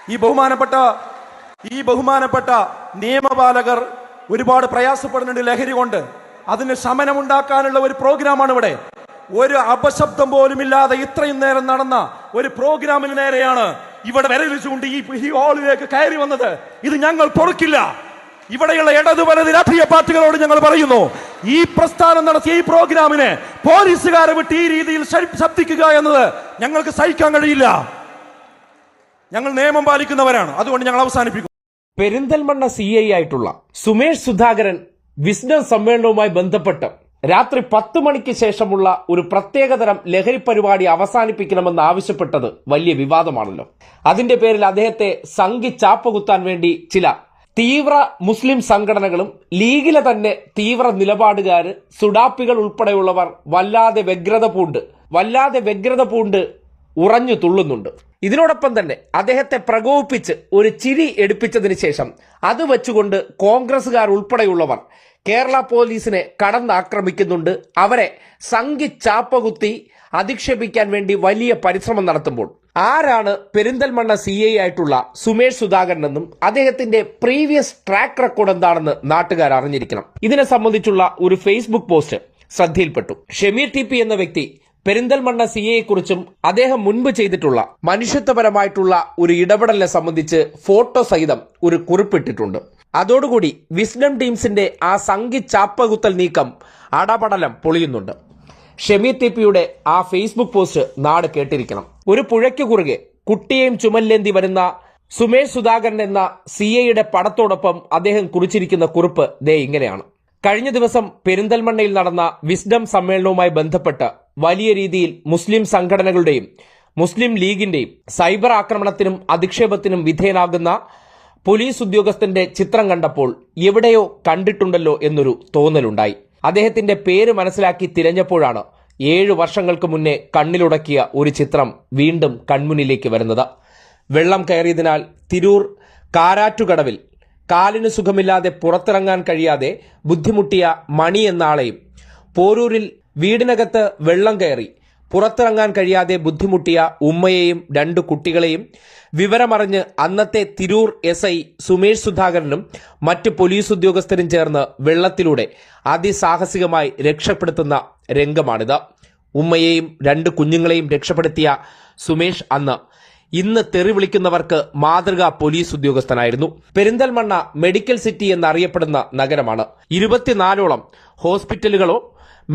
ഈ ബഹുമാനപ്പെട്ട നിയമപാലകർ ഒരുപാട് പ്രയാസപ്പെടുന്നുണ്ട് ലഹരി കൊണ്ട്. അതിന് ശമനമുണ്ടാക്കാനുള്ള ഒരു പ്രോഗ്രാമാണ് ഇവിടെ. ഒരു അപശബ്ദം പോലും ഇല്ലാതെ ഇത്രയും നേരം നടന്ന ഒരു പ്രോഗ്രാമിന് നേരെയാണ് ഇവിടെ വിരലിച്ചുകൊണ്ട് ഈ ഹാളിലേക്ക് കയറി വന്നത്. ഇത് ഞങ്ങൾ പൊറുക്കില്ല. ഇവിടെയുള്ള ഇടതു വലത് രാഷ്ട്രീയ പാർട്ടികളോട് ഞങ്ങൾ പറയുന്നു, ഈ പ്രസ്ഥാനം നടത്തിയ ഈ പ്രോഗ്രാമിനെ പോലീസുകാരെ വിട്ട് ഈ രീതിയിൽ ശബ്ദിക്കുക എന്നത് ഞങ്ങൾക്ക് സഹിക്കാൻ കഴിയില്ല. ഞങ്ങൾ നിയമം പാലിക്കുന്നവരാണ്, അതുകൊണ്ട് ഞങ്ങൾ അവസാനിപ്പിക്കും. പെരിന്തൽമണ്ണ CI ആയിട്ടുള്ള സുമേഷ് സുധാകരൻ വിസ്ഡം സമ്മേളനവുമായി ബന്ധപ്പെട്ട് രാത്രി 10 മണിക്ക് ശേഷമുള്ള ഒരു പ്രത്യേകതരം ലഹരി പരിപാടി അവസാനിപ്പിക്കണമെന്ന് ആവശ്യപ്പെട്ടത് വലിയ വിവാദമാണല്ലോ. അതിന്റെ പേരിൽ അദ്ദേഹത്തെ സംഘി ചാപ്പകുത്താൻ വേണ്ടി ചില തീവ്ര മുസ്ലിം സംഘടനകളും ലീഗിലെ തന്നെ തീവ്ര നിലപാടുകാര് സുഡാപ്പികൾ ഉൾപ്പെടെയുള്ളവർ വല്ലാതെ വ്യഗ്രത പൂണ്ട് ഉറഞ്ഞു തുള്ളുന്നുണ്ട്. ഇതിനോടൊപ്പം തന്നെ അദ്ദേഹത്തെ പ്രകോപിപ്പിച്ച് ഒരു ചിരി എടുപ്പിച്ചതിന് ശേഷം അത് വെച്ചുകൊണ്ട് കോൺഗ്രസുകാർ ഉൾപ്പെടെയുള്ളവർ കേരള പോലീസിനെ കടന്നാക്രമിക്കുന്നുണ്ട്. അവരെ സംഘി ചാപ്പകുത്തി അധിക്ഷേപിക്കാൻ വേണ്ടി വലിയ പരിശ്രമം നടത്തുമ്പോൾ ആരാണ് പെരിന്തൽമണ്ണ CI ആയിട്ടുള്ള സുമേഷ് സുധാകരൻ എന്നും അദ്ദേഹത്തിന്റെ പ്രീവിയസ് ട്രാക്ക് റെക്കോർഡ് എന്താണെന്ന് നാട്ടുകാർ അറിഞ്ഞിരിക്കണം. ഇതിനെ സംബന്ധിച്ചുള്ള ഒരു ഫേസ്ബുക്ക് പോസ്റ്റ് ശ്രദ്ധയിൽപ്പെട്ടു. ഷമീർ TP എന്ന വ്യക്തി പെരിന്തൽമണ്ണ CI കുറിച്ചും അദ്ദേഹം മുൻപ് ചെയ്തിട്ടുള്ള മനുഷ്യത്വപരമായിട്ടുള്ള ഒരു ഇടപെടലിനെ സംബന്ധിച്ച് ഫോട്ടോ സഹിതം ഒരു കുറിപ്പിട്ടിട്ടുണ്ട്. അതോടുകൂടി വിസ്ഡം ടീംസിന്റെ ആ സംഘി ചാപ്പകുത്തൽ നീക്കം അടപടലം പൊളിയുന്നുണ്ട്. ഷമീർ TPയുടെ ആ ഫേസ്ബുക്ക് പോസ്റ്റ് നാട് കേട്ടിരിക്കണം. ഒരു പുഴയ്ക്ക് കുറുകെ കുട്ടിയെയും ചുമലിലേന്തി വരുന്ന സുമേഷ് സുധാകരൻ എന്ന CIയുടെ പടത്തോടൊപ്പം അദ്ദേഹം കുറിച്ചിരിക്കുന്ന കുറിപ്പ് ദേ ഇങ്ങനെയാണ്. കഴിഞ്ഞ ദിവസം പെരിന്തൽമണ്ണയിൽ നടന്ന വിസ്ഡം സമ്മേളനവുമായി ബന്ധപ്പെട്ട് വലിയ രീതിയിൽ മുസ്ലിം സംഘടനകളുടെയും മുസ്ലിം ലീഗിന്റെയും സൈബർ ആക്രമണത്തിനും അധിക്ഷേപത്തിനും വിധേയനാകുന്ന പോലീസ് ഉദ്യോഗസ്ഥന്റെ ചിത്രം കണ്ടപ്പോൾ എവിടെയോ കണ്ടിട്ടുണ്ടല്ലോ എന്നൊരു തോന്നലുണ്ടായി. അദ്ദേഹത്തിന്റെ പേര് മനസ്സിലാക്കി തിരഞ്ഞപ്പോഴാണ് 7 വർഷങ്ങൾക്ക് മുന്നേ കണ്ണിലുടക്കിയ ഒരു ചിത്രം വീണ്ടും കൺമുന്നിലേക്ക് വരുന്നത്. വെള്ളം കയറിയതിനാൽ തിരൂർ കാരാറ്റുകടവിൽ കാലിന് സുഖമില്ലാതെ പുറത്തിറങ്ങാൻ കഴിയാതെ ബുദ്ധിമുട്ടിയ മണി എന്ന ആളെയും, പോരൂരിൽ വീടിനകത്ത് വെള്ളം കയറി പുറത്തിറങ്ങാൻ കഴിയാതെ ബുദ്ധിമുട്ടിയ ഉമ്മയെയും 2 കുട്ടികളെയും വിവരമറിഞ്ഞ് അന്നത്തെ തിരൂർ SI സുമേഷ് സുധാകരനും മറ്റ് പോലീസ് ഉദ്യോഗസ്ഥരും ചേർന്ന് വെള്ളത്തിലൂടെ അതിസാഹസികമായി രക്ഷപ്പെടുത്തുന്ന രംഗമാണിത്. ഉമ്മയെയും 2 കുഞ്ഞുങ്ങളെയും രക്ഷപ്പെടുത്തിയ സുമേഷ് ഇന്ന് തെറി വിളിക്കുന്നവർക്ക് മാതൃകാ പോലീസ് ഉദ്യോഗസ്ഥനായിരുന്നു. പെരിന്തൽമണ്ണ മെഡിക്കൽ സിറ്റി എന്നറിയപ്പെടുന്ന നഗരമാണ്. 24ഓളം ഹോസ്പിറ്റലുകളോ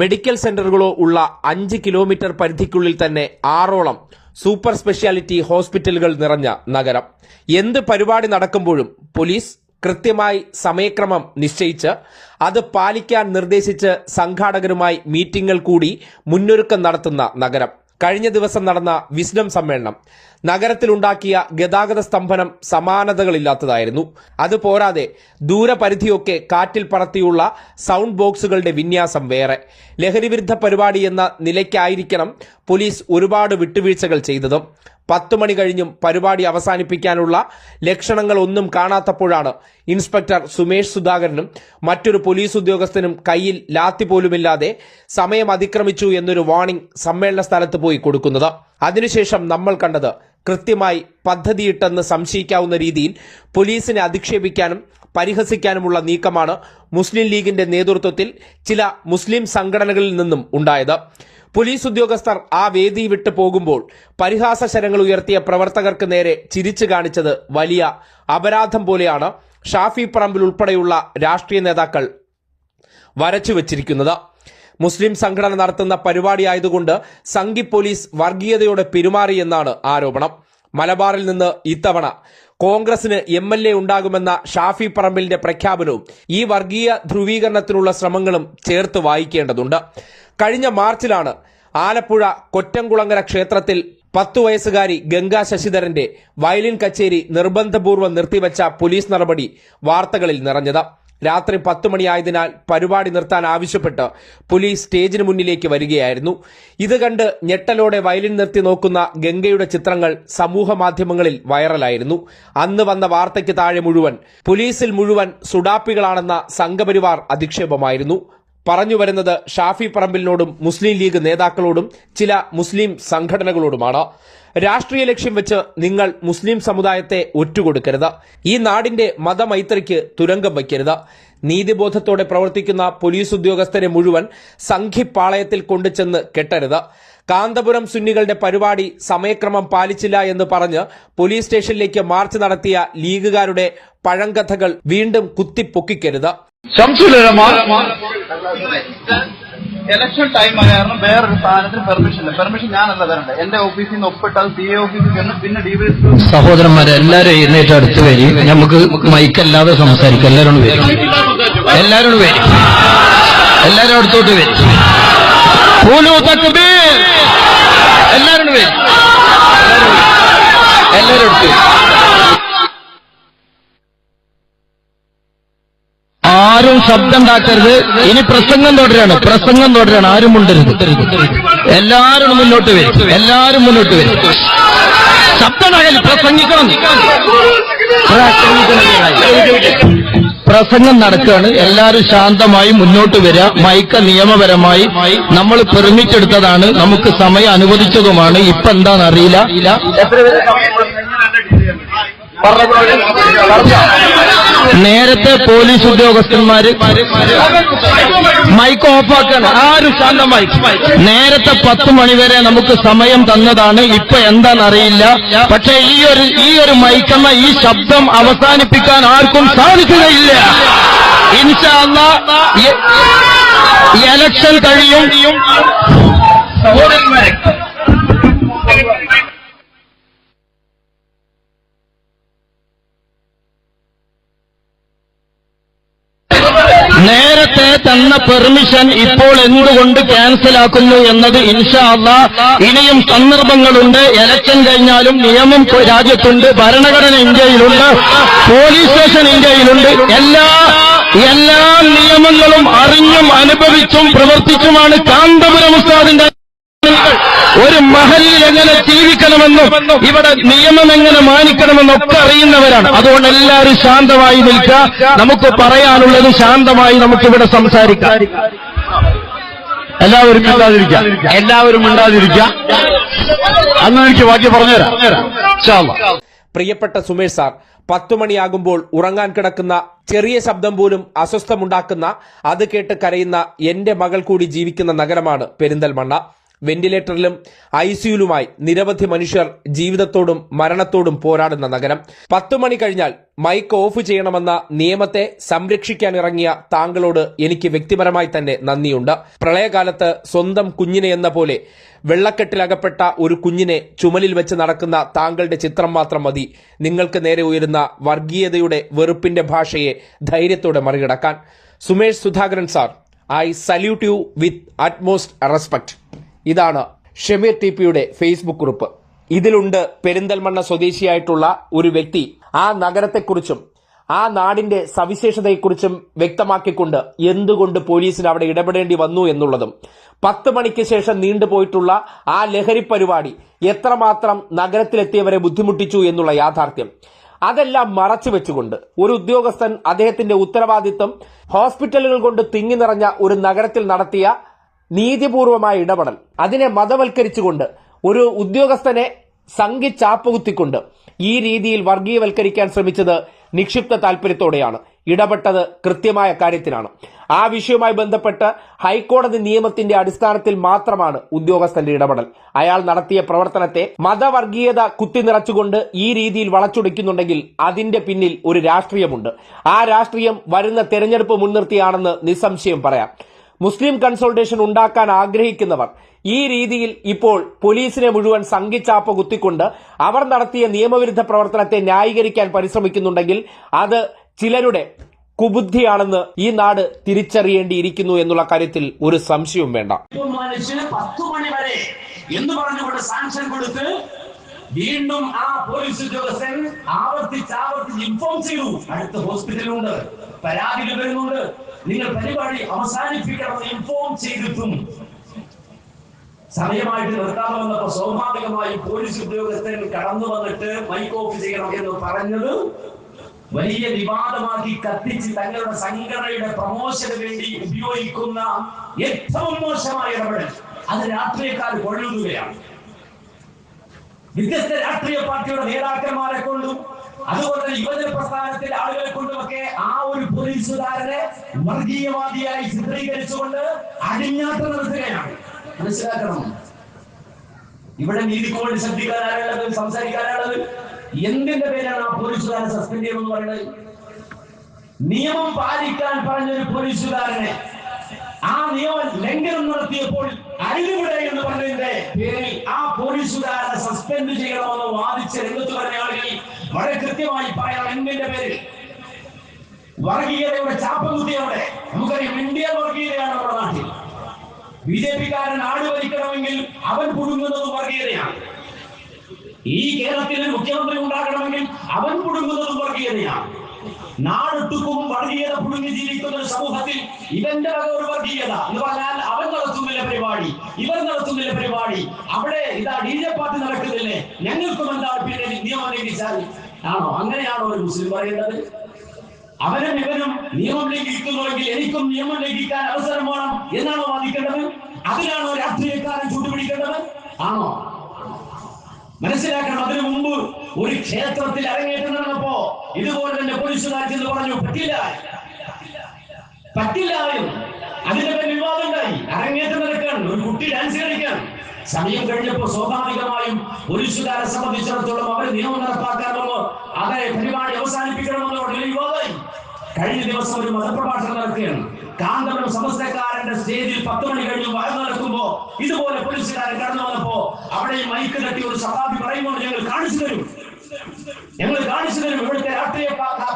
മെഡിക്കൽ സെന്ററുകളോ ഉള്ള 5 കിലോമീറ്റർ പരിധിക്കുള്ളിൽ തന്നെ 6ഓളം സൂപ്പർ സ്പെഷ്യാലിറ്റി ഹോസ്പിറ്റലുകൾ നിറഞ്ഞ നഗരം. എന്ത് പരിപാടി നടക്കുമ്പോഴും പോലീസ് കൃത്യമായി സമയക്രമം നിശ്ചയിച്ച് അത് പാലിക്കാൻ നിർദ്ദേശിച്ച് സംഘാടകരുമായി മീറ്റിംഗുകൾ കൂടി മുന്നൊരുക്കം നടത്തുന്ന നഗരം. കഴിഞ്ഞ ദിവസം നടന്ന വിസ്ഡം സമ്മേളനം നഗരത്തിലുണ്ടാക്കിയ ഗതാഗത സ്തംഭനം സമാനതകളില്ലാത്തതായിരുന്നു. അതുപോരാതെ ദൂരപരിധിയൊക്കെ കാറ്റിൽ പറത്തിയുള്ള സൗണ്ട് ബോക്സുകളുടെ വിന്യാസം വേറെ. ലഹരിവിരുദ്ധ പരിപാടി എന്ന നിലയ്ക്കായിരിക്കണം പോലീസ് ഒരുപാട് വിട്ടുവീഴ്ചകൾ ചെയ്തതും. 10 മണി കഴിഞ്ഞും പരിപാടി അവസാനിപ്പിക്കാനുള്ള ലക്ഷണങ്ങൾ ഒന്നും കാണാത്തപ്പോഴാണ് ഇൻസ്പെക്ടർ സുമേഷ് സുധാകരനും മറ്റൊരു പോലീസ് ഉദ്യോഗസ്ഥനും കയ്യിൽ ലാത്തി പോലുമില്ലാതെ സമയം അതിക്രമിച്ചു എന്നൊരു വാർണിംഗ് സമ്മേളന സ്ഥലത്ത് പോയി കൊടുക്കുന്നത്. അതിനുശേഷം നമ്മൾ കണ്ടത് കൃത്യമായി പദ്ധതിയിട്ടെന്ന് സംശയിക്കാവുന്ന രീതിയിൽ പോലീസിനെ അധിക്ഷേപിക്കാനും പരിഹസിക്കാനുമുള്ള നീക്കമാണ് മുസ്ലിം ലീഗിന്റെ നേതൃത്വത്തിൽ ചില മുസ്ലിം സംഘടനകളിൽ നിന്നും ഉണ്ടായത്. പോലീസ് ഉദ്യോഗസ്ഥർ ആ വേദി വിട്ടു പോകുമ്പോൾ പരിഹാസശരങ്ങൾ ഉയർത്തിയ പ്രവർത്തകർക്ക് നേരെ ചിരിച്ചു കാണിച്ചത് വലിയ അപരാധം പോലെയാണ് ഷാഫി പറമ്പിൽ ഉൾപ്പെടെയുള്ള രാഷ്ട്രീയ നേതാക്കൾ വരച്ചുവച്ചിരിക്കുന്നത്. മുസ്ലിം സംഘടന നടത്തുന്ന പരിപാടിയായതുകൊണ്ട് സംഘി പോലീസ് വർഗീയതയോടെ പെരുമാറിയെന്നാണ് ആരോപണം. മലബാറിൽ നിന്ന് ഇത്തവണ കോൺഗ്രസിന് MLA ഉണ്ടാകുമെന്ന ഷാഫി പറമ്പിലിന്റെ പ്രഖ്യാപനവും ഈ വർഗീയ ധ്രുവീകരണത്തിനുള്ള ശ്രമങ്ങളും ചേർത്ത് വായിക്കേണ്ടതുണ്ട്. കഴിഞ്ഞ മാർച്ചിലാണ് ആലപ്പുഴ കൊറ്റംകുളങ്ങര ക്ഷേത്രത്തിൽ 10 വയസ്സുകാരി ഗംഗാ ശശിധരന്റെ വയലിൻ കച്ചേരി നിർബന്ധപൂർവ്വം നിർത്തിവെച്ച പോലീസ് നടപടി വാർത്തകളിൽ നിറഞ്ഞത്. രാത്രി 10 മണിയായതിനാൽ പരിപാടി നിർത്താൻ ആവശ്യപ്പെട്ട് പോലീസ് സ്റ്റേജിന് മുന്നിലേക്ക് വരികയായിരുന്നു. ഇത് കണ്ട് ഞെട്ടലോടെ വയലിൻ നിർത്തി നോക്കുന്ന ഗംഗയുടെ ചിത്രങ്ങൾ സമൂഹ മാധ്യമങ്ങളിൽ വൈറലായിരുന്നു. അന്ന് വന്ന വാർത്തയ്ക്ക് താഴെ മുഴുവൻ പോലീസിൽ മുഴുവൻ സുഡാപ്പികളാണെന്ന സംഘപരിവാർ അധിക്ഷേപമായിരുന്നു. പറഞ്ഞു വരുന്നത് ഷാഫി പറമ്പിലിനോടും മുസ്ലിം ലീഗ് നേതാക്കളോടും ചില മുസ്ലിം സംഘടനകളോടുമാണ്. രാഷ്ട്രീയ ലക്ഷ്യം വെച്ച് നിങ്ങൾ മുസ്ലിം സമുദായത്തെ ഒറ്റുകൊടുക്കരുത്. ഈ നാടിന്റെ മതമൈത്രിക്ക് തുരങ്കം വയ്ക്കരുത്. നീതിബോധത്തോടെ പ്രവർത്തിക്കുന്ന പോലീസ് ഉദ്യോഗസ്ഥരെ മുഴുവൻ സംഘിപ്പാളയത്തിൽ കൊണ്ടുചെന്ന് കെട്ടരുത്. കാന്തപുരം സുന്നികളുടെ പരിപാടി സമയക്രമം പാലിച്ചില്ല എന്ന് പറഞ്ഞ് പോലീസ് സ്റ്റേഷനിലേക്ക് മാർച്ച് നടത്തിയ ലീഗുകാരുടെ പഴങ്കഥകൾ വീണ്ടും കുത്തിപ്പൊക്കിക്കരുത്. ഇലക്ഷൻ ടൈം ആയ കാരണം വേറൊരു സ്ഥാനത്തിന് പെർമിഷൻ ഇല്ല. പെർമിഷൻ ഞാനല്ല തരണ്ടേ. എന്റെ ഓഫീസിൽ നിന്ന് ഒപ്പിട്ടാൽ CA ഓഫീസിൽ ചെന്ന് പിന്നെ DVSP. സഹോദരന്മാരെ എല്ലാരും എഴുന്നേറ്റ് അടുത്ത് വരി. നമുക്ക് മൈക്കല്ലാതെ സംസാരിക്കാം. എല്ലാവരും വരും, എല്ലാവരും വരും, എല്ലാരും അടുത്തോട്ട് വരും. എല്ലാവരും വരും, എല്ലാവരും അടുത്ത് വരും. ആരും ശബ്ദം ഉണ്ടാക്കരുത്. ഇനി പ്രസംഗം തുടരാണ്. ആരും മുണ്ടരുത്. എല്ലാവരും മുന്നോട്ട് വരും, എല്ലാവരും മുന്നോട്ട് വരും. ശബ്ദം ഉണ്ടാകരുത്. പ്രസംഗം നടക്കുകയാണ്. എല്ലാവരും ശാന്തമായി മുന്നോട്ട് വരിക. മൈക്ക നിയമപരമായി നമ്മൾ പെർമിറ്റ് എടുത്തതാണ്, നമുക്ക് സമയം അനുവദിച്ചതുമാണ്. ഇപ്പൊ എന്താണെന്നറിയില്ല. നേരത്തെ പോലീസ് ഉദ്യോഗസ്ഥന്മാര് മൈക്ക് ഓഫാക്കാണ്. ആരും ശാന്തമായി. നേരത്തെ 10 മണിവരെ നമുക്ക് സമയം തന്നതാണ്. ഇപ്പൊ എന്താണെന്നറിയില്ല. പക്ഷെ ഈ ഒരു മൈക്കെന്ന ഈ ശബ്ദം അവസാനിപ്പിക്കാൻ ആർക്കും സാധിക്കുകയില്ല. ഇൻഷാ അല്ലാഹ് ഇലക്ഷൻ കഴിയും. നേരത്തെ തന്ന പെർമിഷൻ ഇപ്പോൾ എന്തുകൊണ്ട് ക്യാൻസലാക്കുന്നു എന്നത് ഇൻഷാ അല്ലാഹ് ഇനിയും സന്ദർഭങ്ങളുണ്ട്. ഇലക്ഷൻ കഴിഞ്ഞാലും നിയമം രാജ്യത്തുണ്ട്, ഭരണഘടന ഇന്ത്യയിലുണ്ട്, പോലീസ് സ്റ്റേഷൻ ഇന്ത്യയിലുണ്ട്. എല്ലാ നിയമങ്ങളും അറിഞ്ഞും അനുഭവിച്ചും പ്രവർത്തിച്ചുമാണ് കാന്തപുരം ഉസ്താദിന്റെ ഒരു മഹലിൽ എങ്ങനെ ജീവിക്കണമെന്നും ഇവിടെ നിയമം എങ്ങനെ മാനിക്കണമെന്നൊക്കെ അറിയുന്നവരാണ്. അതുകൊണ്ട് എല്ലാവരും ശാന്തമായി നിൽക്കുക. നമുക്ക് പറയാനുള്ളത് ശാന്തമായി നമുക്കിവിടെ സംസാരിക്കാം. എല്ലാവരും മിണ്ടാതിരിക്കുക. അന്ന് എനിക്ക് ബാക്കി പറഞ്ഞുതരാം. പ്രിയപ്പെട്ട സുമേഷ് സാർ, 10 മണിയാകുമ്പോൾ ഉറങ്ങാൻ കിടക്കുന്ന ചെറിയ ശബ്ദം പോലും അസ്വസ്ഥമുണ്ടാക്കുന്ന, അത് കേട്ട് കരയുന്ന എന്റെ മകൾ കൂടി ജീവിക്കുന്ന നഗരമാണ് പെരിന്തൽമണ്ണ. വെന്റിലേറ്ററിലും ICUലുമായി നിരവധി മനുഷ്യർ ജീവിതത്തോടും മരണത്തോടും പോരാടുന്ന നഗരം. 10 മണി കഴിഞ്ഞാൽ മൈക്ക് ഓഫ് ചെയ്യണമെന്ന നിയമത്തെ സംരക്ഷിക്കാൻ ഇറങ്ങിയ താങ്കളോട് എനിക്ക് വ്യക്തിപരമായി തന്നെ നന്ദിയുണ്ട്. പ്രളയകാലത്ത് സ്വന്തം കുഞ്ഞിനെ എന്ന പോലെ വെള്ളക്കെട്ടിലകപ്പെട്ട ഒരു കുഞ്ഞിനെ ചുമലിൽ വെച്ച് നടക്കുന്ന താങ്കളുടെ ചിത്രം മാത്രം മതി നിങ്ങൾക്ക് നേരെ ഉയരുന്ന വർഗീയതയുടെ വെറുപ്പിന്റെ ഭാഷയെ ധൈര്യത്തോടെ മറികടക്കാൻ. Sumesh Sudhakaran sir, I salute you with utmost respect. ഇതാണ് ഷമീർ TPയുടെ ഫേസ്ബുക്ക് കുറിപ്പ്. ഇതിലുണ്ട് പെരിന്തൽമണ്ണ സ്വദേശിയായിട്ടുള്ള ഒരു വ്യക്തി ആ നഗരത്തെക്കുറിച്ചും ആ നാടിന്റെ സവിശേഷതയെക്കുറിച്ചും വ്യക്തമാക്കിക്കൊണ്ട് എന്തുകൊണ്ട് പോലീസിന് അവിടെ ഇടപെടേണ്ടി വന്നു എന്നുള്ളതും 10 മണിക്ക് ശേഷം നീണ്ടുപോയിട്ടുള്ള ആ ലഹരി പരിപാടി എത്രമാത്രം നഗരത്തിലെത്തിയവരെ ബുദ്ധിമുട്ടിച്ചു എന്നുള്ള യാഥാർത്ഥ്യം, അതെല്ലാം മറച്ചു വെച്ചുകൊണ്ട് ഒരു ഉദ്യോഗസ്ഥൻ അദ്ദേഹത്തിന്റെ ഉത്തരവാദിത്വം ഹോസ്പിറ്റലുകൾ കൊണ്ട് തിങ്ങി നിറഞ്ഞ ഒരു നഗരത്തിൽ നടത്തിയ നീതിപൂർവമായ ഇടപെടൽ, അതിനെ മതവൽക്കരിച്ചുകൊണ്ട് ഒരു ഉദ്യോഗസ്ഥനെ സംഘി ചാപ്പകുത്തിക്കൊണ്ട് ഈ രീതിയിൽ വർഗീയവൽക്കരിക്കാൻ ശ്രമിച്ചത് നിക്ഷിപ്ത താൽപര്യത്തോടെയാണ്. ഇടപെട്ടത് കൃത്യമായ കാര്യത്തിനാണ്. ആ വിഷയവുമായി ബന്ധപ്പെട്ട് ഹൈക്കോടതി നിയമത്തിന്റെ അടിസ്ഥാനത്തിൽ മാത്രമാണ് ഉദ്യോഗസ്ഥന്റെ ഇടപെടൽ. അയാൾ നടത്തിയ പ്രവർത്തനത്തെ മതവർഗീയത കുത്തിനിറച്ചുകൊണ്ട് ഈ രീതിയിൽ വളച്ചൊടിക്കുന്നുണ്ടെങ്കിൽ അതിന്റെ പിന്നിൽ ഒരു രാഷ്ട്രീയമുണ്ട്. ആ രാഷ്ട്രീയം വരുന്ന തെരഞ്ഞെടുപ്പ് മുൻനിർത്തിയാണെന്ന് നിസ്സംശയം പറയാം. മുസ്ലിം കൺസോൾട്ടേഷൻ ഉണ്ടാക്കാൻ ആഗ്രഹിക്കുന്നവർ ഈ രീതിയിൽ ഇപ്പോൾ പോലീസിനെ മുഴുവൻ സംഘിച്ചാപ്പ കുത്തിക്കൊണ്ട് അവർ നടത്തിയ നിയമവിരുദ്ധ പ്രവർത്തനത്തെ ന്യായീകരിക്കാൻ പരിശ്രമിക്കുന്നുണ്ടെങ്കിൽ അത് ചിലരുടെ കുബുദ്ധിയാണെന്ന് ഈ നാട് തിരിച്ചറിയേണ്ടിയിരിക്കുന്നു എന്നുള്ള കാര്യത്തിൽ ഒരു സംശയവും വേണ്ട. 10 മണി വരെ എന്ന് പറഞ്ഞുകൊണ്ട് സാങ്ഷൻ കൊടുത്ത് വീണ്ടും ആ പോലീസ് ഉദ്യോഗസ്ഥൻ ആവർത്തിച്ച് ഇൻഫോം ചെയ്തു. അടുത്ത ഹോസ്പിറ്റലുണ്ട്, പരാതികൾ വരുന്നുണ്ട്, നിങ്ങൾ പരിപാടി അവസാനിപ്പിക്കണമെന്ന് ഇൻഫോം ചെയ്തിട്ടും സമയമായിട്ട് നിർത്താതെ വന്നപ്പോ സ്വാഭാവികമായും പോലീസ് ഉദ്യോഗസ്ഥൻ കടന്നു വന്നിട്ട് മൈക്ക് ഓഫ് ചെയ്യണം എന്ന് പറഞ്ഞത് വലിയ വിവാദമാക്കി കത്തിച്ച് തങ്ങളുടെ സംഘടനയുടെ പ്രമോഷന് വേണ്ടി ഉപയോഗിക്കുന്ന ഏറ്റവും മോശമായ ഇടപെടൽ. അത് രാഷ്ട്രീയക്കാർ കൊള്ളുകയാണ്. വ്യത്യസ്ത രാഷ്ട്രീയ പാർട്ടിയുടെ നേതാക്കന്മാരെ കൊണ്ടും അതുപോലെ തന്നെ യുവജന പ്രസ്ഥാനത്തിന്റെ ആളുകളെ കൊണ്ടുമൊക്കെ ആ ഒരു പോലീസുകാരനെ വർഗീയവാദിയായി ചിത്രീകരിച്ചുകൊണ്ട് അടിഞ്ഞാട്ടം നടത്തുകയാണ്. മനസ്സിലാക്കണം, ഇവിടെ നീതിക്ക് വേണ്ടി ശബ്ദിക്കാനാണുള്ളത്, സംസാരിക്കാനാണുള്ളത്. എന്തിന്റെ പേരാണ് ആ പോലീസുകാരനെ സസ്പെൻഡ് ചെയ്യുമെന്ന് പറയുന്നത്? നിയമം പാലിക്കാൻ പറഞ്ഞൊരു പോലീസുകാരനെ ആ നിയമ ലംഘനം നടത്തിയപ്പോൾ അഴിവിടെ എന്ന് പറഞ്ഞതിന്റെ പേരിൽ ആ പോലീസുകാരനെ സസ്പെൻഡ് ചെയ്യണമെന്ന് വാദിച്ച് രംഗത്ത് പറഞ്ഞ ആളുകൾ വളരെ കൃത്യമായി പറയണം എന്തിന്റെ പേരിൽ. വർഗീയതയുടെ ചാപ്പകുത്തിയോടെ നമുക്കറിയാം, ഇന്ത്യ വർഗീയതയാണ് നമ്മുടെ നാട്ടിൽ. ബിജെപിക്കാരൻ നാട് ഭരിക്കണമെങ്കിൽ അവൻ പുടുങ്ങുന്നതും വർഗീയതയാണ്. ഈ കേരളത്തിൽ മുഖ്യമന്ത്രി ഉണ്ടാകണമെങ്കിൽ അവൻ പുടുങ്ങുന്നതും വർഗീയതയാണ്. നാടൊട്ടുക്കും വർഗീയത പുടുങ്ങി ജീവിക്കുന്ന ഒരു സമൂഹത്തിൽ ഇവന്റെ വക ഒരു വർഗീയത എന്ന് പറഞ്ഞാൽ അവൻ നടത്തുന്നില്ല പരിപാടി, ഇവർ നടത്തുന്നില്ല പരിപാടി, അവിടെ ഇതാ DJ പാർട്ടി നടക്കുന്നില്ലേ, ഞങ്ങൾക്കും എന്താണ് പിന്നെ നിയമം ലംഘിച്ചാൽ ആണോ? അങ്ങനെയാണോ ഒരു മുസ്ലിം പറയേണ്ടത്? അവനും ഇവനും നിയമം ലംഘിക്കുന്നുവെങ്കിൽ എനിക്കും നിയമം ലംഘിക്കാൻ അവസരം വേണം എന്നാണോ വാദിക്കേണ്ടത്? അതിനാണോ രാഷ്ട്രീയക്കാരൻ ചൂണ്ടുപിടിക്കേണ്ടത്? ആണോ? മനസ്സിലാക്കണം. അതിനു മുമ്പ് ഒരു ക്ഷേത്രത്തിൽ അരങ്ങേറ്റം നടന്നപ്പോ ഇതുപോലെ തന്നെ പോലീസുകാർ ചെന്ന് പറഞ്ഞു പറ്റില്ലായും അതിന്റെ പേര് വിവാദം ഉണ്ടായി. അരങ്ങേറ്റം നടക്കാൻ ഒരു കുട്ടി ഡാൻസ് കളിക്കാൻ സമയം കഴിഞ്ഞപ്പോ സ്വാഭാവികമായും പോലീസുകാരെ സംബന്ധിച്ചിടത്തോളം അവർ നിയമം നടപ്പാക്കാൻ വന്നു അതേ പരിപാടി അവസാനിപ്പിക്കണമെന്ന് പറഞ്ഞ വിവാദമായി. കഴിഞ്ഞ ദിവസം ഒരു മതപ്രഭാഷണം നടക്കുകയാണ്. കാന്തപുരം സമസ്തക്കാരന്റെ സ്റ്റേജിൽ 10 മണി കഴിഞ്ഞ് വഴ നടക്കുമ്പോ ഇതുപോലെ പോലീസുകാരൻ കടന്നു വന്നപ്പോ അവിടെ മൈക്ക് തട്ടി ഒരു സഹാബി പറയുമ്പോൾ ഞങ്ങൾ കാണിച്ചു തരും ഇവിടുത്തെ രാഷ്ട്രീയ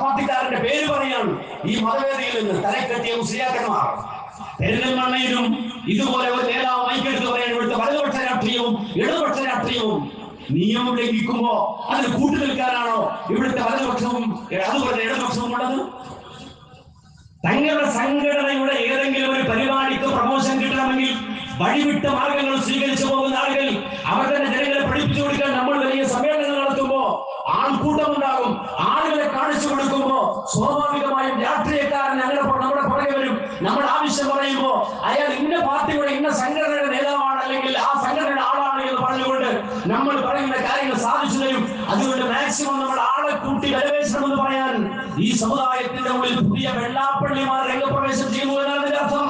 പാർട്ടിക്കാരന്റെ പേര് പറയാണ് ഈ മതവേദിയിൽ നിന്ന് തലക്കെട്ടിയ മുസ്ലിയാക്കന്മാർ. പെരിന്തൽമണ്ണയിലും ഇതുപോലെ ഒരു നേതാവ് മൈക്കെടുത്ത് പറയാൻ ഇവിടുത്തെ വലതുപക്ഷ രാഷ്ട്രീയവും ഇടതുപക്ഷ രാഷ്ട്രീയവും നിയമം ലംഘിക്കുമ്പോ അതിന് കൂട്ടുനിൽക്കാനാണോ ഇവിടുത്തെ വലതുപക്ഷവും അതുപോലെ ഇടതുപക്ഷവും ഉള്ളത്? തങ്ങളുടെ സംഘടനയുടെ ഏതെങ്കിലും ഒരു പരിപാടിക്ക് പ്രമോഷൻ കിട്ടണമെങ്കിൽ വഴിവിട്ട മാർഗങ്ങൾ സ്വീകരിച്ചു പോകുന്ന ആളുകൾ അവർ തന്നെ ജനങ്ങളെ പഠിപ്പിച്ചു കൊടുക്കാൻ നമ്മൾ വലിയ സമ്മേളനങ്ങൾ നടത്തുമ്പോ ആൾക്കൂട്ടമുണ്ടാകും. ആളുകളെ കാണിച്ചു കൊടുക്കുമ്പോ സ്വാഭാവികമായും രാഷ്ട്രീയക്കാരൻ നമ്മുടെ പുറകെ വരും. നമ്മൾ ആവശ്യം പറയുമ്പോ അയാൾ ഇന്ന പാർട്ടിയുടെ ഇന്ന സംഘടനയുടെ നേതാവാണ് അല്ലെങ്കിൽ ആ സംഘടനയുടെ ആളാണ് എന്ന് പറഞ്ഞുകൊണ്ട് നമ്മൾ പറയുന്ന കാര്യങ്ങൾ സാധിച്ചു തരും. അതുകൊണ്ട് മാക്സിമം നമ്മൾ ആളെ കൂട്ടി വരവേശണമെന്ന് പറയാൻ ഈ സമുദായത്തിന്റെ ഉള്ളിൽ പുതിയ വെള്ളാപ്പള്ളിമാർ രംഗപ്രവേശം ചെയ്യുന്നു എന്നാണ് ഇതിന്റെ അർത്ഥം.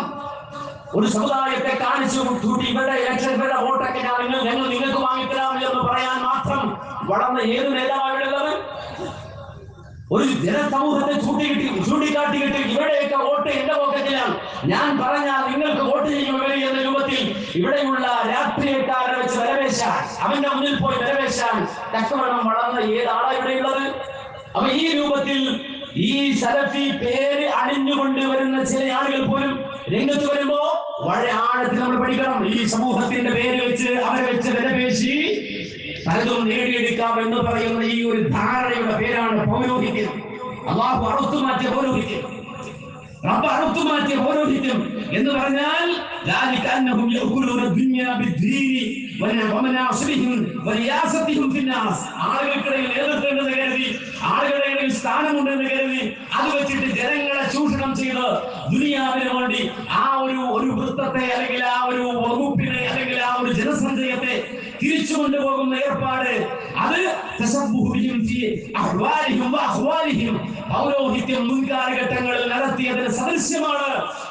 ഒരു സമുദായത്തെ കാണിച്ചു കൂട്ടി ഇവരുടെ ഇലക്ഷൻ ഇവരുടെ വോട്ടൊക്കെ ഞങ്ങൾ നിങ്ങൾക്ക് വാങ്ങിത്തരാം എന്ന് പറയാൻ മാത്രം വളർന്ന ഏത് നേതാവാണുള്ളത്? ഒരു ജനസമൂഹത്തെ ചൂണ്ടിക്കാട്ടിയിട്ട് ഇവിടെയൊക്കെ വോട്ട് എന്റെ പോക്കറ്റിലാണ്, ഞാൻ പറഞ്ഞാൽ നിങ്ങൾക്ക് വോട്ട് ചെയ്യുമോ എന്ന രൂപത്തിൽ ഇവിടെയുള്ള രാഷ്ട്രീയക്കാരെ വെച്ച് വരവേശാൻ, അവന്റെ മുന്നിൽ പോയി വരവേശാൻ തക്കവണ്ണം വളർന്ന ഏതാളാ ഇവിടെയുള്ളത്? അപ്പൊ ഈ രൂപത്തിൽ ഈ സലഫി പേര് അണിഞ്ഞുകൊണ്ട് വരുന്ന ചില ആളുകൾ പോലും രംഗത്ത് വരുമ്പോ വളരെ ആഴത്തിൽ നമ്മൾ പഠിക്കണം. ഈ സമൂഹത്തിന്റെ പേര് വെച്ച് അവരെ വെച്ച് വിലപേശി പലതും നേടിയെടുക്കാം എന്ന് പറയുന്ന ഈ ഒരു ധാരണയുടെ പേരാണ് പൗരോഹിത്യം. അള്ളാഹു അറുത്തുമാറ്റിയ പൗരോഹിത്യം, റബ്ബ് അറുത്തുമാറ്റിയ പൗരോഹിത്യം എന്ന് പറഞ്ഞാൽ ആളുകൾക്കിടയിൽ നേതൃത്വമുണ്ടെന്ന് കരുതി, ആളുകളുടെ സ്ഥാനമുണ്ടെന്ന് കരുതി അത് വെച്ചിട്ട് ജനങ്ങളെ ചൂഷണം ചെയ്ത് ദുനിയാവിന് വേണ്ടി ആ ഒരു വൃത്തത്തെ അല്ലെങ്കിൽ ആ ഒരു വകുപ്പിനെ അല്ലെങ്കിൽ ആ ഒരു ജനസഞ്ചയത്തെ തിരിച്ചു കൊണ്ടുപോകുന്ന ഏർപ്പാട് അത് പൗരോഹിത്യം മുൻകാലഘട്ടങ്ങളിൽ നടത്തിയതിന് സദൃശ്യമാണ്.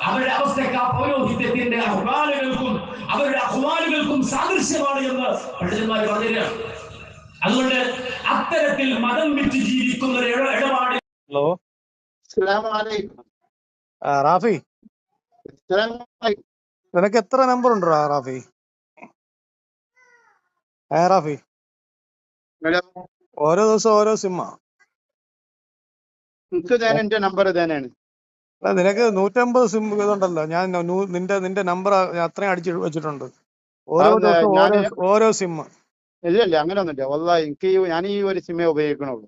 അവരുടെ അവസ്ഥയ്ക്ക് ആ പൗരോഹിത്യത്തിന്റെ അഹ്വാലുകൾക്കും അവരുടെ അഹ്വാലുകൾക്കും സാദൃശ്യമാണ് എന്ന് പണ്ഡിതന്മാർ പറഞ്ഞിരിക്കുകയാണ്. അതുകൊണ്ട് അത്തരത്തിൽ മതം വിറ്റ് ജീവിക്കുന്ന ഒരു ഇടപാട്. ഹലോ, റാഫി, നിനക്ക് എത്ര നമ്പർ ഉണ്ട് റാഫി? റാഫി, ഓരോ ദിവസം ഓരോ സിമ്മാ? എന്റെ നമ്പർ തന്നെയാണ്. നിനക്ക് 150 സിം ഇതുണ്ടല്ലോ. ഞാൻ നിന്റെ നമ്പർ അത്രയും അടിച്ചു വെച്ചിട്ടുണ്ട്. ഓരോ ദിവസം ഓരോ സിം. ഇല്ല അങ്ങനെ ഒന്നുമില്ല. എനിക്ക് ഞാൻ ഈ ഒരു സിമ്മേ ഉപയോഗിക്കണുള്ളൂ.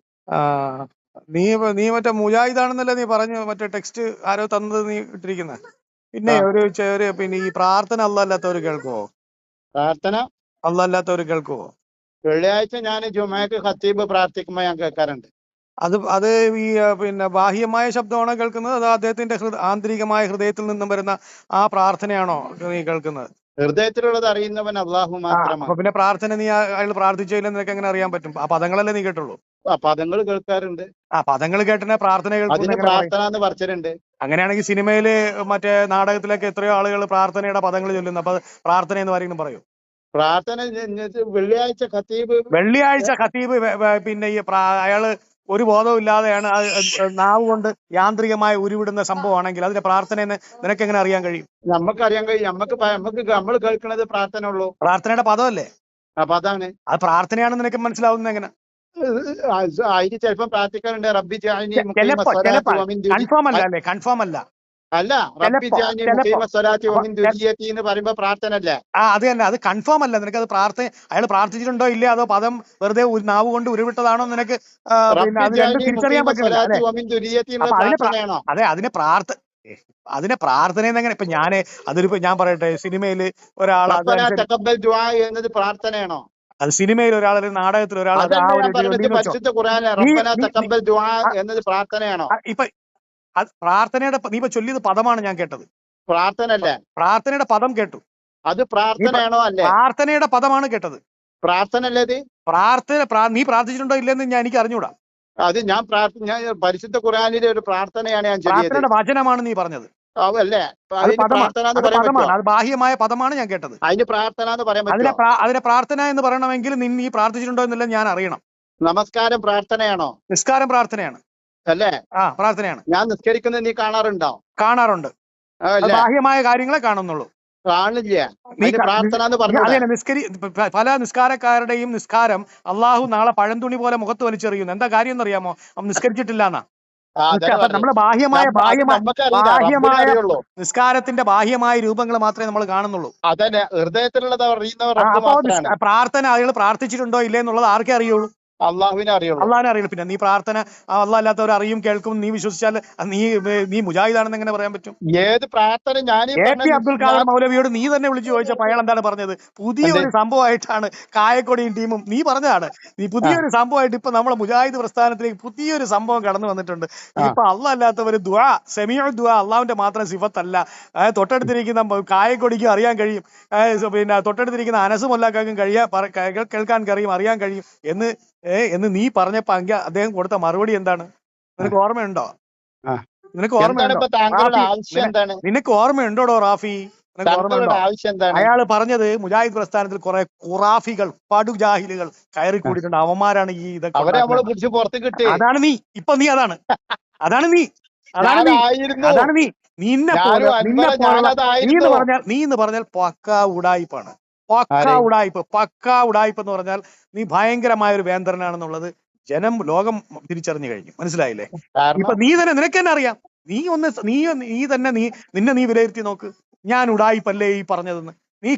നീ മറ്റേ മുജാഹിദാണെന്നല്ലേ നീ പറഞ്ഞു? മറ്റേ ടെക്സ്റ്റ് ആരോ തന്നത് നീ ഇട്ടിരിക്കുന്നത്. പിന്നെ പിന്നെ ഈ പ്രാർത്ഥന അല്ലാത്തവർ കേൾക്കുവോ? പ്രാർത്ഥന അല്ലാത്തവർ കേൾക്കുവോ? വെള്ളിയാഴ്ച ഞാൻ ജുമയ്ക്ക് ഖത്തീബ് പ്രാർത്ഥിക്കുമ്പോ ഞാൻ കേൾക്കാറുണ്ട്. അത് ഈ പിന്നെ ബാഹ്യമായ ശബ്ദമാണോ കേൾക്കുന്നത്? അത് അദ്ദേഹത്തിന്റെ ആന്തരികമായ ഹൃദയത്തിൽ നിന്നും വരുന്ന ആ പ്രാർത്ഥനയാണോ നീ കേൾക്കുന്നത്? ഹൃദയത്തിലുള്ളത് അറിയുന്നവൻ അള്ളാഹു അപ്പൊ മാത്രമാണ്. പിന്നെ പ്രാർത്ഥന നീ അയാൾ പ്രാർത്ഥിച്ചില്ലെന്ന് നിനക്ക് എങ്ങനെ അറിയാൻ പറ്റും? ആ പദങ്ങളല്ലേ നീ കേട്ടുള്ളൂ. പദങ്ങൾ കേൾക്കാറുണ്ട്, ആ പദങ്ങൾ കേട്ടിനെ പ്രാർത്ഥന കേൾക്കും അതിന് എങ്ങനെ പറയും? പ്രാർത്ഥന എന്ന് പറച്ചിലുണ്ട്. അങ്ങനെയാണെങ്കിൽ സിനിമയില് മറ്റേ നാടകത്തിലൊക്കെ എത്രയോ ആളുകൾ പ്രാർത്ഥനയുടെ പദങ്ങൾ ചൊല്ലുന്നു. അപ്പൊ പ്രാർത്ഥന എന്ന് പറയുന്നത് പറയൂ? പ്രാർത്ഥന വെള്ളിയാഴ്ച ഖത്തീബ് വെള്ളിയാഴ്ച ഖത്തീബ് പിന്നെ അയാള് ഒരു ബോധവും ഇല്ലാതെയാണ് നാവ് കൊണ്ട് യാന്ത്രികമായി ഉരുവിടുന്ന സംഭവമാണെങ്കിൽ അതിന്റെ പ്രാർത്ഥനയെന്ന് നിനക്ക് എങ്ങനെ അറിയാൻ കഴിയും? നമുക്കറിയാൻ കഴിയും. നമ്മൾ കേൾക്കുന്നത് പ്രാർത്ഥന ഉള്ളൂ. പ്രാർത്ഥനയുടെ പദമല്ലേ? അപ്പൊ അതാണ് അത് പ്രാർത്ഥനയാണെന്ന് നിനക്ക് മനസ്സിലാവുന്നത് എങ്ങനെ? അതിന് ചിലപ്പം പ്രാർത്ഥിക്കാറുണ്ട് റബ്ബി ജഅൽനി മുഖീമ സ്വലാത്തി വമിൻ കൺഫേം അല്ല അല്ലേ? കൺഫേം അല്ല. അല്ല, റബ്ബി ജഅൽനി മുഖീമ സ്വലാത്തി വമിൻ ദുരിയത്തി എന്ന് പറയുമ്പോ പ്രാർത്ഥന അല്ലേ? അത് തന്നെ, അത് കൺഫേം അല്ല. നിനക്ക് അത് അയാൾ പ്രാർത്ഥിച്ചിട്ടുണ്ടോ ഇല്ലേ, അതോ പദം വെറുതെ നാവ് കൊണ്ട് ഉരുവിട്ടതാണോ നിനക്ക് പിന്നെ അത് രണ്ടും തിരിച്ചറിയാൻ പറ്റില്ല. അതെ, അതിനെ പ്രാർത്ഥന എങ്ങനെ? ഇപ്പൊ ഞാൻ പറയട്ടെ, സിനിമയില് ഒരാൾ എന്നത് പ്രാർത്ഥനയാണോ? അത് സിനിമയിൽ ഒരാൾ, നാടകത്തിൽ ഒരാൾ എന്നത് പ്രാർത്ഥനയാണോ? ഇപ്പൊ പ്രാർത്ഥനയുടെ നീ ഇപ്പൊ ചൊല്ലിയത് പദമാണ് ഞാൻ കേട്ടത്. പ്രാർത്ഥന അല്ലേ? പ്രാർത്ഥനയുടെ പദം കേട്ടു. അത് പ്രാർത്ഥനയാണോ? അല്ലേ, പ്രാർത്ഥനയുടെ പദമാണ് കേട്ടത്. പ്രാർത്ഥന അല്ലേ അത്? നീ പ്രാർത്ഥിച്ചിട്ടുണ്ടോ ഇല്ലെന്ന് എനിക്ക് അറിഞ്ഞൂടാ. അത് ഞാൻ പരിശുദ്ധ ഖുർആനിലെ ഒരു പ്രാർത്ഥനയാണ് ഞാൻ ചൊല്ലിയത്. പ്രാർത്ഥനയുടെ വചനമാണ് നീ പറഞ്ഞത് അല്ലേ? അത് ബാഹ്യമായ പദമാണ് ഞാൻ കേട്ടത്. അതിന് പ്രാർത്ഥന എന്ന് പറയാൻ പറ്റുമോ? അതിനെ പ്രാർത്ഥന എന്ന് പറയണമെങ്കിൽ നീ പ്രാർത്ഥിച്ചിട്ടുണ്ടോ എന്നല്ല ഞാൻ അറിയണം. നമസ്കാരം പ്രാർത്ഥനയാണോ? നിസ്കാരം പ്രാർത്ഥനയാണ് അല്ലേ? പ്രാർത്ഥനയാണ്. ഞാൻ നിസ്കരിക്കുന്നത് നീ കാണാറുണ്ടോ? കാണാറുണ്ട്. ബാഹ്യമായ കാര്യങ്ങളെ കാണുന്നുള്ളൂ, കാണില്ല. പ്രാർത്ഥന എന്ന് പറഞ്ഞു. പല നിസ്കാരക്കാരുടെയും നിസ്കാരം അള്ളാഹു നാളെ പഴംതുണി പോലെ മുഖത്ത് വലിച്ചെറിയുന്നു. എന്താ കാര്യം എന്നറിയാമോ? നമ്മള് നമ്മളെ ബാഹ്യമായ നിസ്കാരത്തിന്റെ ബാഹ്യമായ രൂപങ്ങൾ മാത്രമേ നമ്മൾ കാണുന്നുള്ളൂ. അതന്നെ, ഹൃദയത്തിലുള്ളത് പ്രാർത്ഥന അയാൾ പ്രാർത്ഥിച്ചിട്ടുണ്ടോ ഇല്ലേ എന്നുള്ളത് ആർക്കേ അറിയുള്ളൂ? അള്ളാഹുവിനെ അറിയുള്ളൂ. പിന്നെ നീ പ്രാർത്ഥന അള്ളാഹ് അല്ലാത്തവർ അറിയും കേൾക്കും നീ വിശ്വസിച്ചാൽ നീ മുജാഹിദാണെന്ന് എങ്ങനെ പറയാൻ പറ്റും? ഏത് പ്രാർത്ഥന? AP അബ്ദുൽ ഖാദർ മൗലവിയോട് നീ തന്നെ വിളിച്ചു ചോദിച്ചപ്പോൾ അയാൾ എന്താണ് പറഞ്ഞത്? പുതിയൊരു സംഭവമായിട്ടാണ് കായക്കൊടിയും ടീമും നീ പറഞ്ഞതാണ്. നീ പുതിയൊരു സംഭവമായിട്ട് ഇപ്പൊ നമ്മളെ മുജാഹിദ് പ്രസ്ഥാനത്തിലേക്ക് പുതിയൊരു സംഭവം കടന്നു വന്നിട്ടുണ്ട്. ഇപ്പൊ അള്ളാഹ് അല്ലാത്തവർ ദുആ, സെമിഉ ദുആ അള്ളാഹുവിന്റെ മാത്രം സിഫത്തല്ല. തൊട്ടടുത്തിരിക്കുന്ന കായക്കൊടിക്കും അറിയാൻ കഴിയും, പിന്നെ തൊട്ടടുത്തിരിക്കുന്ന അനസ് മൊല്ലാക്കും കേൾക്കാൻ കഴിയും, അറിയാൻ കഴിയും എന്ന് നീ പറഞ്ഞപ്പോ അദ്ദേഹം കൊടുത്ത മറുപടി എന്താണ്? നിനക്ക് ഓർമ്മയുണ്ടോ? നിനക്ക് ഓർമ്മയുണ്ടോടോ റാഫി? അയാള് പറഞ്ഞത് മുജാഹിദ് പ്രസ്ഥാനത്തിൽ കുറെ ഖുറാഫികൾ, പടുജാഹിലുകൾ കയറി കൂടിയിട്ടുണ്ട്. അവന്മാരാണ് ഈ ഇതൊക്കെ. അതാണ് നീ. ഇപ്പൊ നീ അതാണ് നീ എന്ന് പറഞ്ഞാൽ പക്കാ ഉടായിപ്പാണ്. പക്കാ ഉടായിപ്പ് എന്ന് പറഞ്ഞാൽ നീ ഭയങ്കരമായ ഒരു വേന്ദ്രനാണെന്നുള്ളത് ലോകം തിരിച്ചറിഞ്ഞു കഴിഞ്ഞു. മനസ്സിലായില്ലേ? ഇപ്പൊ നിനക്ക് തന്നെ അറിയാം. നിന്നെ വിലയിരുത്തി നോക്ക്. ഞാൻ ഉടായിപ്പല്ലേ ഈ പറഞ്ഞതെന്ന്. നീ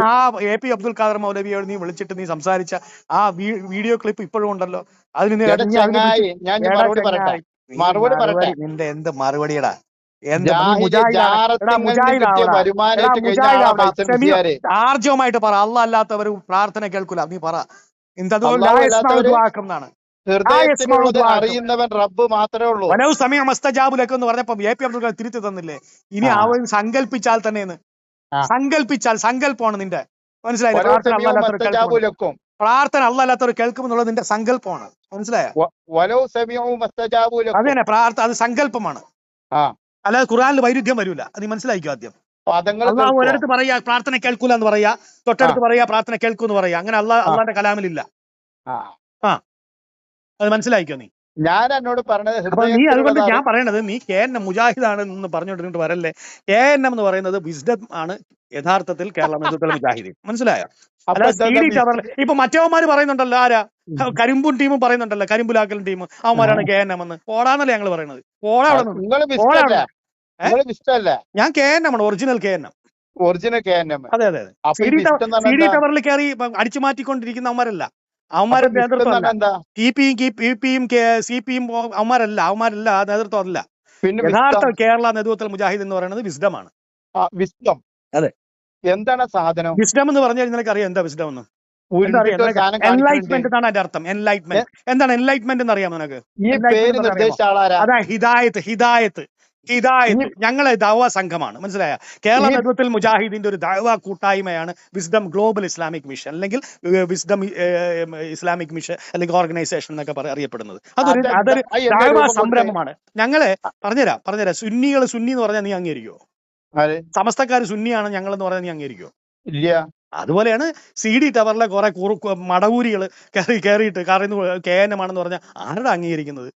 ആ AP അബ്ദുൽ ഖാദർ മൗലവിയോട് നീ വിളിച്ചിട്ട് നീ സംസാരിച്ച ആ വീഡിയോ ക്ലിപ്പ് ഇപ്പോഴും ഉണ്ടല്ലോ. അതിന് നിന്റെ എന്ത് മറുപടിയടാ? ആർജവമായിട്ട് പറ, അള്ളാഹ് അല്ലാത്തവർ പ്രാർത്ഥന കേൾക്കൂല. നീ പറ എന്നാണ്. അറിയുന്നവൻ റബ്ബ് മാത്രമേ ഉള്ളൂ. എന്ന് പറഞ്ഞപ്പോ AP അബ്ദുൽ ഖാദർ തിരുത്തി തന്നില്ലേ? ഇനി അവൻ സങ്കല്പിച്ചാൽ തന്നെ സങ്കല്പമാണ് നിന്റെ. മനസ്സിലായില്ലേ? പ്രാർത്ഥന അള്ളാഹ് അല്ലാത്തവർ കേൾക്കുമെന്നുള്ളത് നിന്റെ സങ്കല്പമാണ്. മനസ്സിലായോ? അതന്നെ പ്രാർത്ഥന, അത് സങ്കല്പമാണ്. അല്ലാതെ ഖുർആനിൽ വൈരുദ്ധ്യം വരൂല. അത് നീ മനസ്സിലാക്കിയോ ആദ്യം. അള്ളാഹു ഒരിടത്ത് പറയാ പ്രാർത്ഥന കേൾക്കൂല എന്ന് പറയാ, തൊട്ടടുത്ത് പറയാ പ്രാർത്ഥന കേൾക്കൂന്ന് പറയാ. അങ്ങനെ അള്ളാന്റെ കലാമിലില്ല. അത് മനസ്സിലാക്കിയോ നീ? ഞാൻ എന്നോട് പറഞ്ഞത് നീ അതുകൊണ്ട് ഞാൻ പറയണത് നീ KNM മുജാഹിദാണ് എന്ന് പറഞ്ഞുകൊണ്ടിട്ട് വരല്ലേ. KNM എന്ന് പറയുന്നത് വിസ്ഡം ആണ് യഥാർത്ഥത്തിൽ കേരള നേതൃത്വത്തിലെ മുജാഹിദ്. മനസ്സിലായോ? ഇപ്പൊ മറ്റവന്മാര് പറയുന്നുണ്ടല്ലോ, ആരാ കരിമ്പും ടീമും പറയുന്നുണ്ടല്ലോ, കരിമ്പുലാക്കലും ടീമും, അവന്മാരാണ് KNM എന്ന്. ഓടാന്നല്ലേ ഞങ്ങള് പറയണത്? ഞാൻ KNM ആണ്, ഒറിജിനൽ KNM. അതെ. CD ടവറിൽ കയറി അടിച്ചു മാറ്റിക്കൊണ്ടിരിക്കുന്ന അവന്മാരല്ല. അവന്മാരുടെ നേതൃത്വമല്ല. TPയും CPയും അവന്മാരല്ല നേതൃത്വം അല്ല. യഥാർത്ഥ കേരള നേതൃത്വത്തിൽ മുജാഹിദ് എന്ന് പറയുന്നത് വിസ്ഡമാണ്. അതെ. എന്താണ് സാധനം? വിസ്ഡം എന്ന് പറഞ്ഞാൽ നിനക്ക് അറിയാം എന്താ വിസ്ഡം എന്ന്? എൻലൈറ്റ്മെന്റ് എന്നാണ് അതിന്റെ അർത്ഥം. എൻലൈറ്റ്മെന്റ് എന്താണ്? എൻലൈറ്റ്മെന്റ് എന്ന് അറിയാമോ നിനക്ക്? അതാ ഹിദായത്ത്. ഹിദായത്ത് ഞങ്ങളെ ദഅവ സംഘമാണ്, മനസ്സിലായ? കേരള നേതൃത്വത്തിൽ മുജാഹിദിന്റെ ഒരു ദഅവ കൂട്ടായ്മയാണ് വിസ്ഡം ഗ്ലോബൽ ഇസ്ലാമിക് മിഷൻ, അല്ലെങ്കിൽ വിസ്ഡം ഇസ്ലാമിക് മിഷൻ, അല്ലെങ്കിൽ ഓർഗനൈസേഷൻ എന്നൊക്കെ അറിയപ്പെടുന്നത്. അതൊരു ദഅവ സംരംഭമാണ്. ഞങ്ങളെ പറഞ്ഞുതരാം. സുന്നി എന്ന് പറഞ്ഞാൽ നീ അംഗീകരിക്കുമോ? സമസ്തക്കാർ സുന്നിയാണ് ഞങ്ങൾ എന്ന് പറഞ്ഞാൽ നീ അംഗീകരിക്കുമോ? ഇല്ല. അതുപോലെയാണ് CD ടവറിലെ കുറെ മടവൂരികൾ കയറിയിട്ട് KNM ആണെന്ന് പറഞ്ഞാൽ ആരുടെ അംഗീകരിക്കുന്നത്?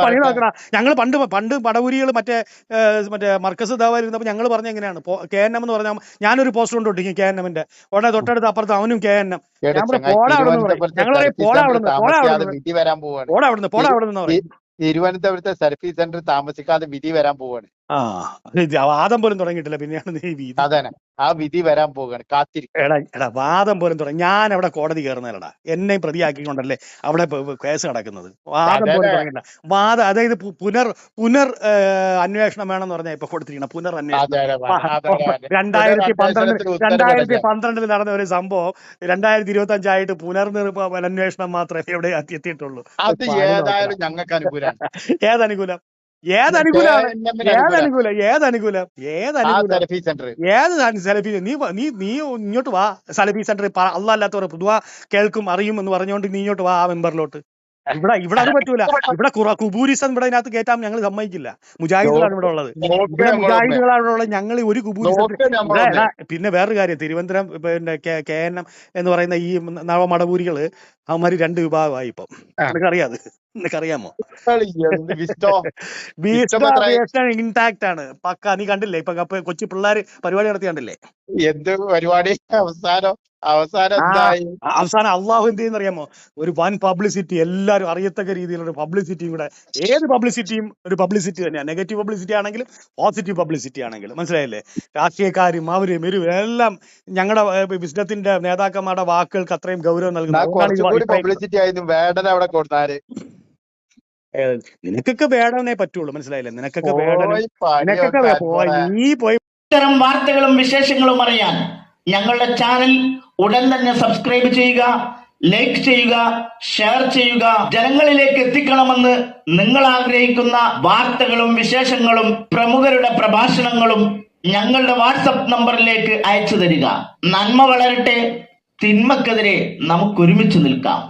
പണി നോക്കണ. ഞങ്ങൾ പണ്ട് മടവൂരികൾ മറ്റേ മർക്കസ് ദാവായിരുന്നപ്പോൾ ഞങ്ങൾ പറഞ്ഞ എങ്ങനെയാണ് KNM എന്ന് പറഞ്ഞാൽ ഞാനൊരു പോസ്റ്റർ കൊണ്ട് ഒട്ടിക്കും KNM-ന്റെ, ഉടനെ തൊട്ടടുത്ത് അപ്പുറത്ത് അവനും KNM. തിരുവനന്തപുരത്തെ സെൽഫി സെന്റർ താമസിക്കാതെ വിധി വരാൻ പോവാണ്. വാദം പോലും തുടങ്ങിയിട്ടില്ല, പിന്നെയാണ് നീ വിധി. അതാണ്, ആ വിധി വരാൻ പോവുകയാണ്, കാത്തിരിക്കും. എടാ വാദം പോലും തുടങ്ങി. ഞാൻ അവിടെ കോടതി കയറുന്നതല്ലടാ, എന്നെ പ്രതിയാക്കിക്കൊണ്ടല്ലേ അവിടെ കേസ് നടക്കുന്നത്. വാദം പോലും തുടങ്ങിയില്ല. അതായത് പുനർ അന്വേഷണം വേണമെന്ന് പറഞ്ഞാൽ ഇപ്പൊ കൊടുത്തിരിക്കണം. പുനരന്വേഷണം 2012 നടന്ന ഒരു സംഭവം 2025 പുനരന്വേഷണം മാത്രമേ എവിടെ എത്തിയിട്ടുള്ളൂ. അത് ഏതായാലും ഞങ്ങൾക്ക് അനുകൂലമാണ്. ഏതനുകൂലം? സലഫി നീ ഇങ്ങോട്ട് വാ. സലഫി സെന്റർ അല്ലാത്തവർ പൊതുവാ കേൾക്കും അറിയും എന്ന് പറഞ്ഞുകൊണ്ട് നീ ഇങ്ങോട്ട് വാ ആ മെമ്പറിലോട്ട്. ഇവിടെ അത് പറ്റൂല. ഇവിടെ കുബൂരിസം ഇവിടെ അതിനകത്ത് കയറ്റാൻ ഞങ്ങൾ സമ്മതിക്കില്ല. മുജാഹിദുകളാണ് ഇവിടെ ഉള്ളത്. ഞങ്ങൾ ഒരു കുബൂരിസം. പിന്നെ വേറൊരു കാര്യം, തിരുവനന്തപുരം പിന്നെ KNM എന്ന് പറയുന്ന ഈ നവമടവൂരികള് അവന്മാര് 2 വിഭാഗമായി ഇപ്പം. നിനക്കറിയാമോ? ഇൻടാക്ട് ആണ് പക്ക. നീ കണ്ടില്ലേ ഇപ്പൊ കൊച്ചു പിള്ളേര് പരിപാടി നടത്തി കണ്ടില്ലേ? എന്ത് പരിപാടി? അവസാനം അള്ളാഹു എന്ത് ചെയ്യുന്നറിയാമോ? ഒരു വൻ പബ്ലിസിറ്റി, എല്ലാവരും അറിയത്തക്ക രീതിയിലുള്ള പബ്ലിസിറ്റിയും കൂടെ. ഏത് പബ്ലിസിറ്റിയും ഒരു പബ്ലിസിറ്റി തന്നെയാണ്. നെഗറ്റീവ് പബ്ലിസിറ്റി ആണെങ്കിലും പോസിറ്റീവ് പബ്ലിസിറ്റി ആണെങ്കിലും, മനസ്സിലായില്ലേ? രാഷ്ട്രീയക്കാരും അവരും എല്ലാം ഞങ്ങളുടെ വിസ്ഡത്തിന്റെ നേതാക്കന്മാരുടെ വാക്കുകൾക്ക് അത്രയും ഗൗരവം നൽകുന്നു. നിനക്കൊക്കെ വേടനേ പറ്റുള്ളൂ, മനസ്സിലായില്ലേ? നിനക്കൊക്കെ നീ പോയി ഇത്തരം വാർത്തകളും വിശേഷങ്ങളും അറിയാൻ ഞങ്ങളുടെ ചാനൽ ഉടൻ തന്നെ സബ്സ്ക്രൈബ് ചെയ്യുക, ലൈക്ക് ചെയ്യുക, ഷെയർ ചെയ്യുക. ജനങ്ങളിലേക്ക് എത്തിക്കണമെന്ന് നിങ്ങൾ ആഗ്രഹിക്കുന്ന വാർത്തകളും വിശേഷങ്ങളും പ്രമുഖരുടെ പ്രഭാഷണങ്ങളും ഞങ്ങളുടെ വാട്സപ്പ് നമ്പറിലേക്ക് അയച്ചു തരിക. നന്മ വളരട്ടെ, തിന്മക്കെതിരെ നമുക്ക് ഒരുമിച്ച് നിൽക്കാം.